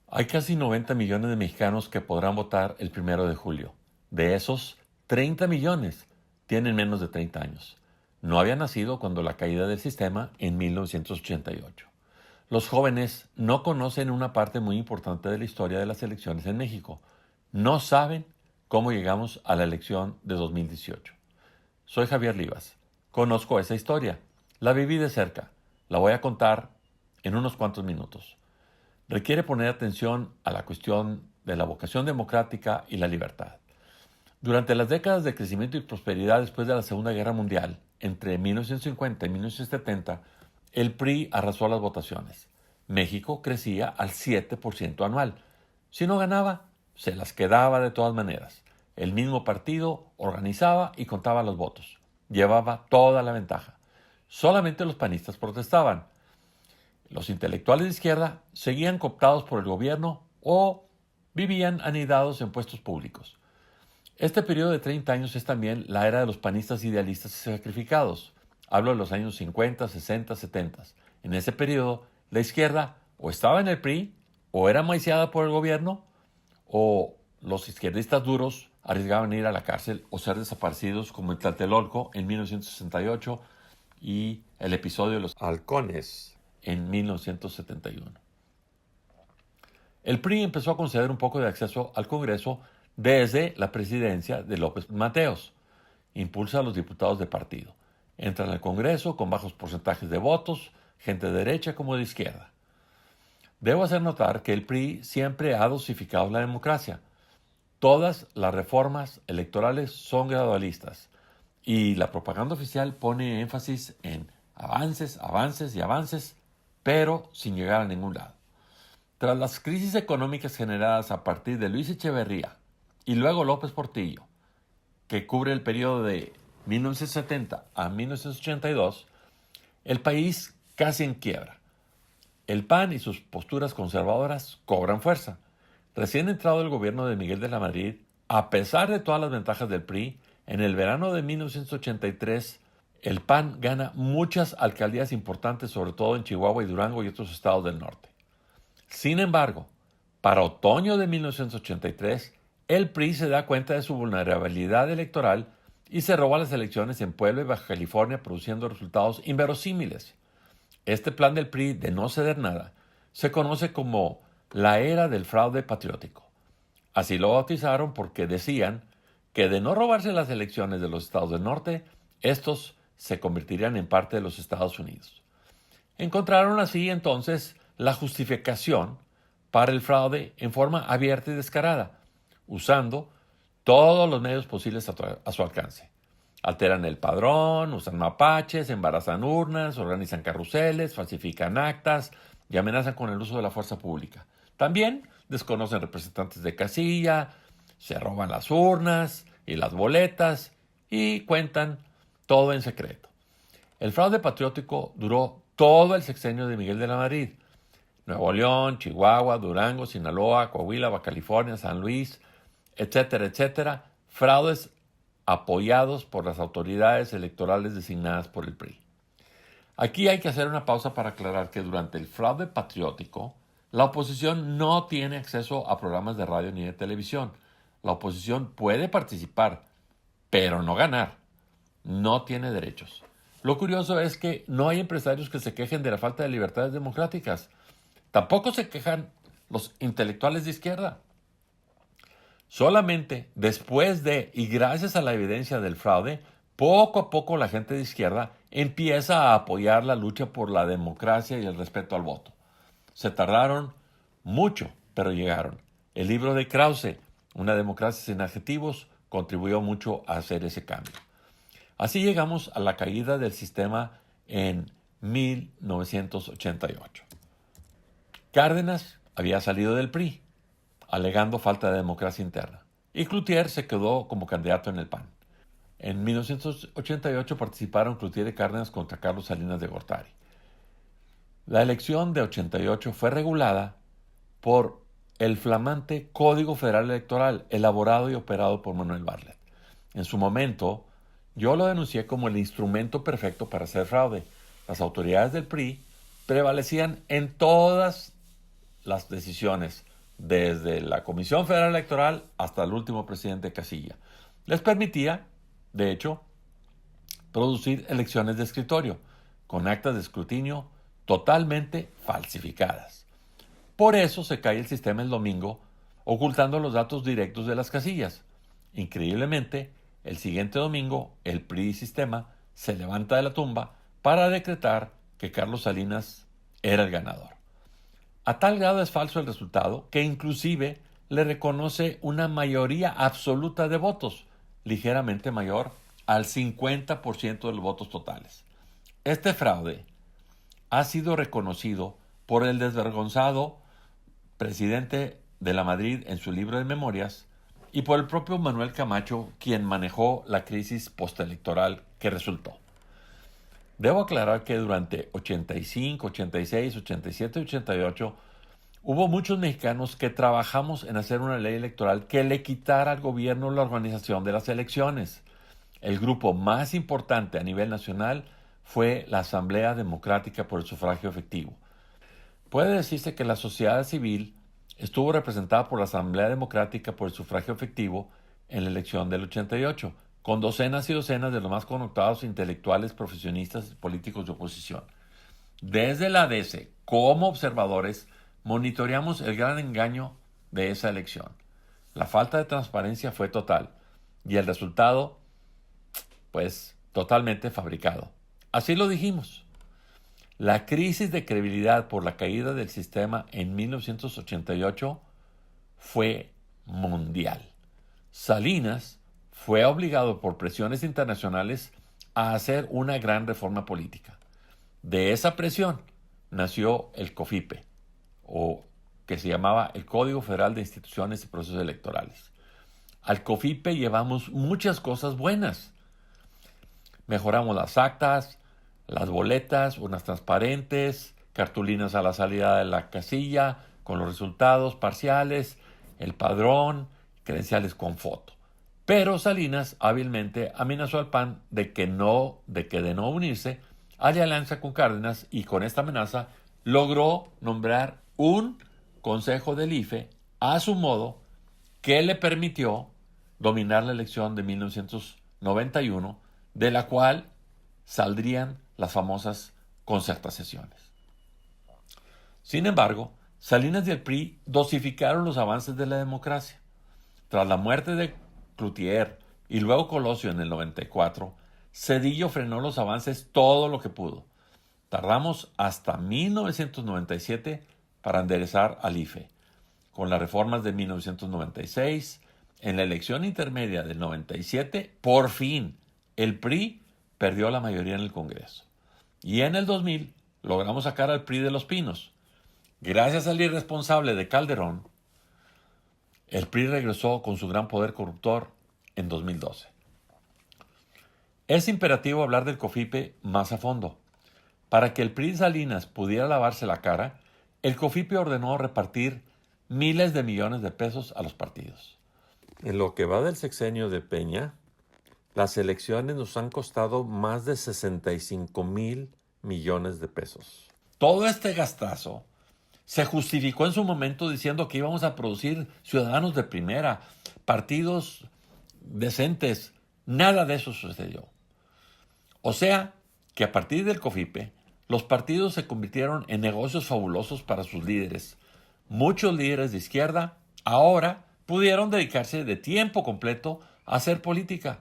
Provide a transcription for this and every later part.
Hay casi 90 millones de mexicanos que podrán votar el 1 de julio. De esos, 30 millones tienen menos de 30 años. No habían nacido cuando la caída del sistema en 1988. Los jóvenes no conocen una parte muy importante de la historia de las elecciones en México. No saben cómo llegamos a la elección de 2018. Soy Javier Rivas. Conozco esa historia. La viví de cerca. La voy a contar en unos cuantos minutos. Requiere poner atención a la cuestión de la vocación democrática y la libertad. Durante las décadas de crecimiento y prosperidad después de la Segunda Guerra Mundial, entre 1950 y 1970, el PRI arrasó las votaciones. México crecía al 7% anual. Si no ganaba, se las quedaba de todas maneras. El mismo partido organizaba y contaba los votos. Llevaba toda la ventaja. Solamente los panistas protestaban. Los intelectuales de izquierda seguían cooptados por el gobierno o vivían anidados en puestos públicos. Este periodo de 30 años es también la era de los panistas idealistas y sacrificados. Hablo de los años 50, 60, 70. En ese periodo, la izquierda o estaba en el PRI, o era maiciada por el gobierno, o los izquierdistas duros arriesgaban ir a la cárcel o ser desaparecidos, como en Tlatelolco en 1968 y el episodio de los halcones en 1971. El PRI empezó a conceder un poco de acceso al Congreso desde la presidencia de López Mateos. Impulsa a los diputados de partido. Entran al Congreso con bajos porcentajes de votos, gente de derecha como de izquierda. Debo hacer notar que el PRI siempre ha dosificado la democracia. Todas las reformas electorales son gradualistas y la propaganda oficial pone énfasis en avances, avances y avances, pero sin llegar a ningún lado. Tras las crisis económicas generadas a partir de Luis Echeverría y luego López Portillo, que cubre el periodo de 1970 a 1982, el país casi en quiebra. El PAN y sus posturas conservadoras cobran fuerza. Recién entrado el gobierno de Miguel de la Madrid, a pesar de todas las ventajas del PRI, en el verano de 1983, el PAN gana muchas alcaldías importantes, sobre todo en Chihuahua y Durango y otros estados del norte. Sin embargo, para otoño de 1983, el PRI se da cuenta de su vulnerabilidad electoral y se roba las elecciones en Puebla y Baja California, produciendo resultados inverosímiles. Este plan del PRI de no ceder nada se conoce como la era del fraude patriótico. Así lo bautizaron porque decían que de no robarse las elecciones de los estados del norte, estos se convertirían en parte de los Estados Unidos. Encontraron así entonces la justificación para el fraude en forma abierta y descarada, usando todos los medios posibles a su alcance. Alteran el padrón, usan mapaches, embarazan urnas, organizan carruseles, falsifican actas y amenazan con el uso de la fuerza pública. También desconocen representantes de casilla, se roban las urnas y las boletas y cuentan todo en secreto. El fraude patriótico duró todo el sexenio de Miguel de la Madrid. Nuevo León, Chihuahua, Durango, Sinaloa, Coahuila, Baja California, San Luis, etcétera, etcétera. Fraudes apoyados por las autoridades electorales designadas por el PRI. Aquí hay que hacer una pausa para aclarar que durante el fraude patriótico, la oposición no tiene acceso a programas de radio ni de televisión. La oposición puede participar, pero no ganar. No tiene derechos. Lo curioso es que no hay empresarios que se quejen de la falta de libertades democráticas. Tampoco se quejan los intelectuales de izquierda. Solamente después de y gracias a la evidencia del fraude, poco a poco la gente de izquierda empieza a apoyar la lucha por la democracia y el respeto al voto. Se tardaron mucho, pero llegaron. El libro de Krause, Una democracia sin adjetivos, contribuyó mucho a hacer ese cambio. Así llegamos a la caída del sistema en 1988. Cárdenas había salido del PRI, alegando falta de democracia interna, y Cloutier se quedó como candidato en el PAN. En 1988 participaron Cloutier y Cárdenas contra Carlos Salinas de Gortari. La elección de 88 fue regulada por el flamante Código Federal Electoral, elaborado y operado por Manuel Bartlett. En su momento, yo lo denuncié como el instrumento perfecto para hacer fraude. Las autoridades del PRI prevalecían en todas las decisiones, desde la Comisión Federal Electoral hasta el último presidente Casilla. Les permitía, de hecho, producir elecciones de escritorio con actas de escrutinio totalmente falsificadas. Por eso se cae el sistema el domingo, ocultando los datos directos de las casillas. Increíblemente, el siguiente domingo, el PRI sistema se levanta de la tumba para decretar que Carlos Salinas era el ganador. A tal grado es falso el resultado que inclusive le reconoce una mayoría absoluta de votos, ligeramente mayor al 50% de los votos totales. Este fraude ha sido reconocido por el desvergonzado presidente de la Madrid en su libro de memorias y por el propio Manuel Camacho, quien manejó la crisis postelectoral que resultó. Debo aclarar que durante 85, 86, 87 y 88 hubo muchos mexicanos que trabajamos en hacer una ley electoral que le quitara al gobierno la organización de las elecciones. El grupo más importante a nivel nacional fue la Asamblea Democrática por el Sufragio Efectivo. Puede decirse que la sociedad civil estuvo representada por la Asamblea Democrática por el Sufragio Efectivo en la elección del 88, con docenas y docenas de los más connotados intelectuales, profesionistas y políticos de oposición. Desde la ADC, como observadores, monitoreamos el gran engaño de esa elección. La falta de transparencia fue total y el resultado, pues, totalmente fabricado. Así lo dijimos. La crisis de credibilidad por la caída del sistema en 1988 fue mundial. Salinas fue obligado por presiones internacionales a hacer una gran reforma política. De esa presión nació el COFIPE, o que se llamaba el Código Federal de Instituciones y Procesos Electorales. Al COFIPE llevamos muchas cosas buenas. Mejoramos las actas, las boletas, unas transparentes, cartulinas a la salida de la casilla, con los resultados parciales, el padrón, credenciales con foto. Pero Salinas hábilmente amenazó al PAN de que de no unirse, haría alianza con Cárdenas y con esta amenaza logró nombrar un consejo del IFE a su modo que le permitió dominar la elección de 1991, de la cual saldrían las famosas concertaciones. Sin embargo, Salinas y el PRI dosificaron los avances de la democracia. Tras la muerte de Cloutier y luego Colosio en el 94, Zedillo frenó los avances todo lo que pudo. Tardamos hasta 1997 para enderezar al IFE. Con las reformas de 1996, en la elección intermedia del 97, por fin, el PRI perdió la mayoría en el Congreso. Y en el 2000 logramos sacar al PRI de los pinos. Gracias al irresponsable de Calderón, el PRI regresó con su gran poder corruptor en 2012. Es imperativo hablar del COFIPE más a fondo. Para que el PRI Salinas pudiera lavarse la cara, el COFIPE ordenó repartir miles de millones de pesos a los partidos. En lo que va del sexenio de Peña, las elecciones nos han costado más de 65,000 millones de pesos. Todo este gastazo se justificó en su momento diciendo que íbamos a producir ciudadanos de primera, partidos decentes. Nada de eso sucedió. O sea, que a partir del COFIPE, los partidos se convirtieron en negocios fabulosos para sus líderes. Muchos líderes de izquierda ahora pudieron dedicarse de tiempo completo a hacer política,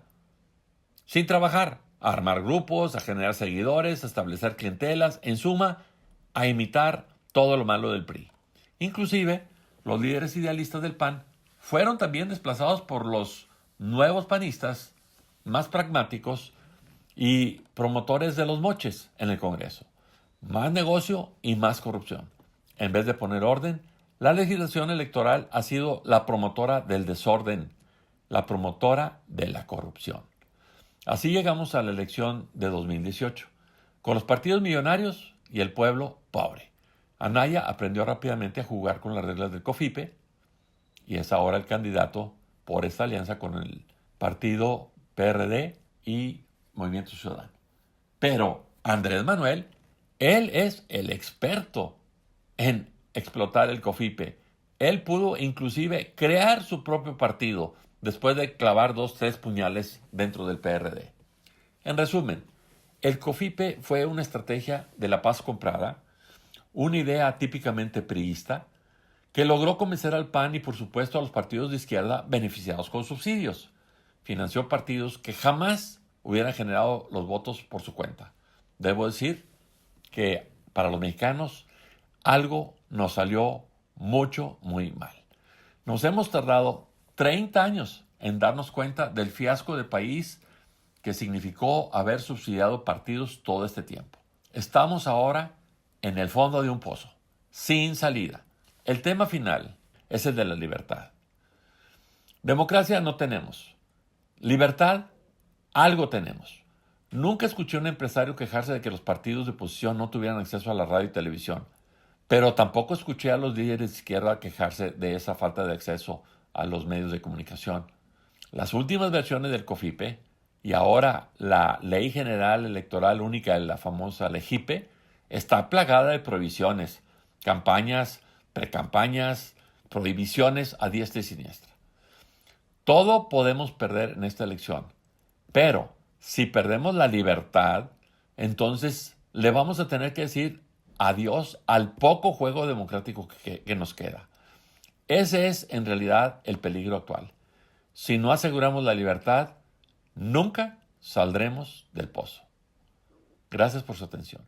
sin trabajar, a armar grupos, a generar seguidores, a establecer clientelas, en suma, a imitar todo lo malo del PRI. Inclusive, los líderes idealistas del PAN fueron también desplazados por los nuevos panistas más pragmáticos y promotores de los moches en el Congreso. Más negocio y más corrupción. En vez de poner orden, la legislación electoral ha sido la promotora del desorden, la promotora de la corrupción. Así llegamos a la elección de 2018, con los partidos millonarios y el pueblo pobre. Anaya aprendió rápidamente a jugar con las reglas del COFIPE y es ahora el candidato por esta alianza con el partido PRD y Movimiento Ciudadano. Pero Andrés Manuel, él es el experto en explotar el COFIPE Él pudo inclusive crear su propio partido después de clavar 2, 3 puñales dentro del PRD. En resumen, el COFIPE fue una estrategia de la paz comprada, una idea típicamente priista, que logró convencer al PAN y por supuesto a los partidos de izquierda beneficiados con subsidios. Financió partidos que jamás hubieran generado los votos por su cuenta. Debo decir que para los mexicanos algo nos salió muy mal. Nos hemos tardado 30 años en darnos cuenta del fiasco de país que significó haber subsidiado partidos todo este tiempo. Estamos ahora en el fondo de un pozo, sin salida. El tema final es el de la libertad. Democracia no tenemos. Libertad, algo tenemos. Nunca escuché a un empresario quejarse de que los partidos de oposición no tuvieran acceso a la radio y televisión, pero tampoco escuché a los líderes de izquierda quejarse de esa falta de acceso a los medios de comunicación. Las últimas versiones del COFIPE y ahora la Ley General Electoral Única, la famosa LEGIPE, está plagada de prohibiciones, campañas, precampañas, prohibiciones a diestra y siniestra. Todo podemos perder en esta elección, pero si perdemos la libertad, entonces le vamos a tener que decir adiós al poco juego democrático que nos queda. Ese es en realidad el peligro actual. Si no aseguramos la libertad, nunca saldremos del pozo. Gracias por su atención.